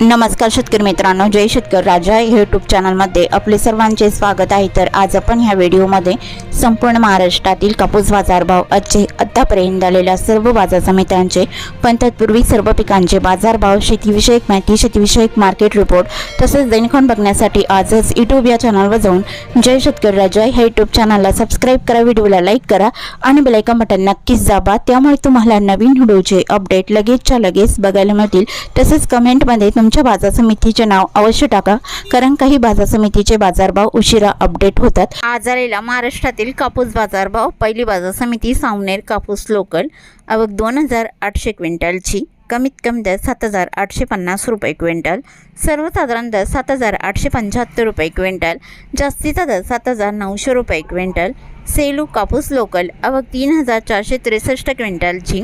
नमस्कार शेतकरी मित्रांनो, जय शेतकरी राजा यूट्यूब चॅनलमध्ये आपले सर्वांचे स्वागत आहे। तर आज आपण ह्या व्हिडिओमध्ये संपूर्ण महाराष्ट्रातील कापूस बाजारभाव आतापर्यंत झालेल्या सर्व बाजार समित्यांचे पण तत्पूर्वी सर्व पिकांचे बाजारभाव, शेतीविषयक माहिती, शेतीविषयक मार्केट रिपोर्ट तसेच दैनिक बघण्यासाठी आजच यूट्यूब या चॅनलवर जाऊन जय शेतकरी राजा ह्या यूट्यूब चॅनलला सबस्क्राईब करा, व्हिडिओला लाईक करा आणि बेल आयकॉन बटन नक्कीच दाबा, त्यामुळे तुम्हाला नवीन व्हिडिओचे अपडेट लगेचच्या लगेच बघायला मिळतील। तसेच कमेंटमध्ये तुमच्या बाजार समितीचे नाव अवश्य टाका, कारण काही बाजार समितीचे बाजारभाव उशिरा अपडेट होतात। आज आलेला महाराष्ट्रातील कापूस बाजारभाव, पहिली बाजार समिती सावनेर कापूस लोकल, आवक 2800 क्विंटलची, कमीत कमी दर 7850 रुपये क्विंटल, सर्वसाधारण दर 7875 रुपये क्विंटल, जास्तीचा दर 7900 रुपये क्विंटल। सेलू कापूस लोकल, आवक 3463 क्विंटलची,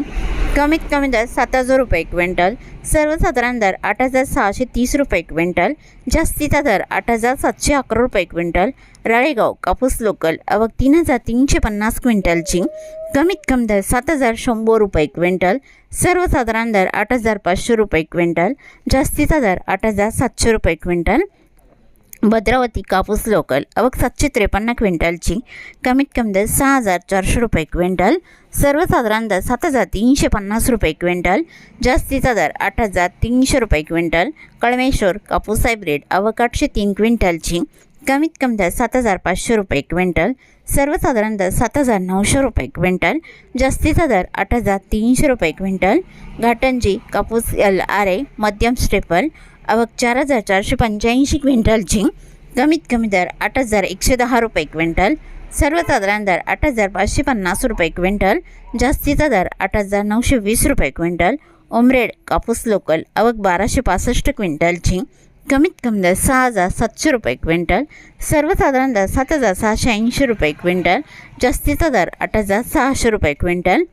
कमीत कमी दर 7000 रुपये क्विंटल, सर्वसाधारण दर 8630 रुपये क्विंटल, जास्तीचा दर 8711 रुपये क्विंटल। राळेगाव कापूस लोकल, आवक 3350 क्विंटलची, कमीत कमी दर 7100 रुपये क्विंटल, सर्वसाधारण दर 8500 रुपये क्विंटल, जास्तीचा दर 8700 रुपये क्विंटल। भद्रावती कापूस लोकल, आवक 753 क्विंटलची, कमीत कमी दर 6400 रुपये क्विंटल, सर्वसाधारण दर 7350 रुपये क्विंटल, जास्तीचा दर 8300 रुपये क्विंटल। कळमेश्वर कापूस हायब्रिड, आवक 803 क्विंटलची, कमीत कमी दर 7500 रुपये क्विंटल, सर्वसाधारण दर 7900 रुपये क्विंटल, जास्तीचा दर 8300 रुपये क्विंटल। घाटंजी कापूस LRA मध्यम स्टेपल, आवक 4485 क्विंटलची, कमीत कमी दर 8110 रुपये क्विंटल, सर्वसाधारण दर 8550 रुपये क्विंटल, जास्तीचा दर 8920 रुपये क्विंटल। उमरेड कापूस लोकल, आवक 1265 क्विंटलची, कमीत कमी दर 6700 रुपये क्विंटल, सर्वसाधारण दर 7680 रुपये क्विंटल, जास्तीचा दर 8600 रुपये क्विंटल।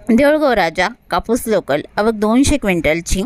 देऊळगाव राजा कापूस लोकल, आवक 200 क्विंटलची,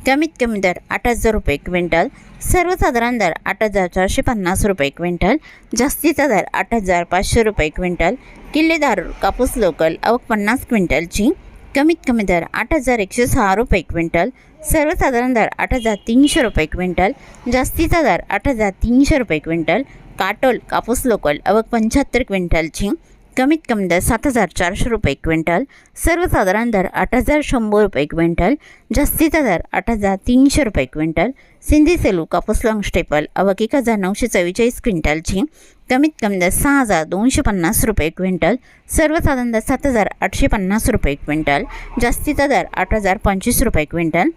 कमीत कमी दर 8000 रुपये क्विंटल, सर्वसाधारण दर 8450 रुपये क्विंटल, जास्तीचा दर 8500 रुपये क्विंटल। किल्लेदार कापूस लोकल, आवक 50 क्विंटलची, कमीत कमी दर 8106 रुपये क्विंटल, सर्वसाधारण दर 8300 रुपये क्विंटल, जास्तीचा दर 8300 रुपये क्विंटल। काटोल कापूस लोकल, आवक 75 क्विंटलची, कमीत कमी दर 7400 रुपये क्विंटल, सर्वसाधारण दर 8100 रुपये क्विंटल, जास्तीचा दर 8300 रुपये क्विंटल। सिंधी सेलू कापूस लॉंग स्टेपल, आवक 1944 क्विंटलची, कमीत कमी दर 6250 रुपये क्विंटल, सर्वसाधारण दर 7850 रुपये क्विंटल, जास्तीचा दर 8025 रुपये क्विंटल।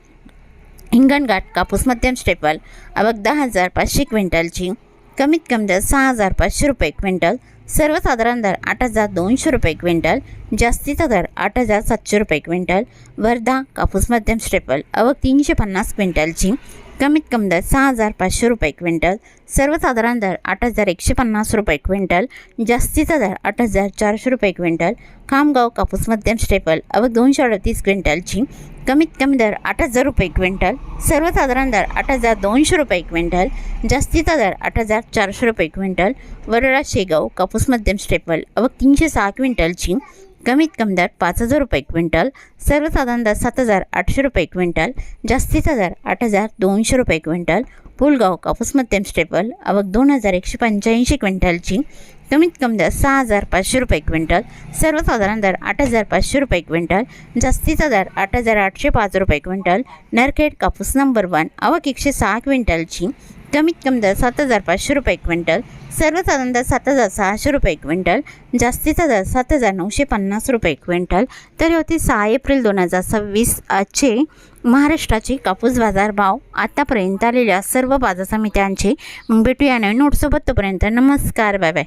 हिंगणघाट कापूस मध्यम स्टेपल, आवक 10500 क्विंटलची, कमीत कमी दर 6500 रुपये क्विंटल, सर्वसाधारण दर 8200 रुपये क्विंटल, जास्तीचा दर 8700 रुपये क्विंटल। वर्धा कापूस मध्यम स्टेपल, आवक 350 क्विंटलची, कमीत कमी दर 6500 रुपये क्विंटल, सर्वसाधारण दर 8150 रुपये क्विंटल, जास्तीचा दर 8400 रुपये क्विंटल। खामगाव कापूस मध्यम स्टेपल, आवक 238 क्विंटलची, कमीत कमी दर 8000 रुपये क्विंटल, सर्वसाधारण दर 8200 रुपये क्विंटल, जास्तीचा दर 8400 रुपये क्विंटल। वरोरा शेगाव कापूस मध्यम स्टेपल, आवक 306 क्विंटलची, कमीत कमी दर 5000 रुपये क्विंटल, सर्वसाधारण दर 7800 रुपये क्विंटल, जास्तीचा दर 8200 रुपये क्विंटल। पुलगाव कापूस मध्यम स्टेपल, आवक 2185 क्विंटलची, कमीत कमी दर 6500 रुपये क्विंटल, सर्वसाधारण दर 8500 रुपये क्विंटल, जास्तीचा दर 8805 रुपये क्विंटल। नरखेड कापूस नंबर 1, आवक 106 क्विंटलची, कमीत कमी दर 7500 रुपये क्विंटल, सर्वसाधारण दर 7600 रुपये क्विंटल, जास्तीचा दर 7950 रुपये क्विंटल। तर होती 6 एप्रिल 2026 आजचे महाराष्ट्राचे कापूस बाजारभाव आतापर्यंत आलेल्या सर्व बाजार समित्यांचे। भेटूया नवीन नोटसोबत, तोपर्यंत नमस्कार, बाय बाय।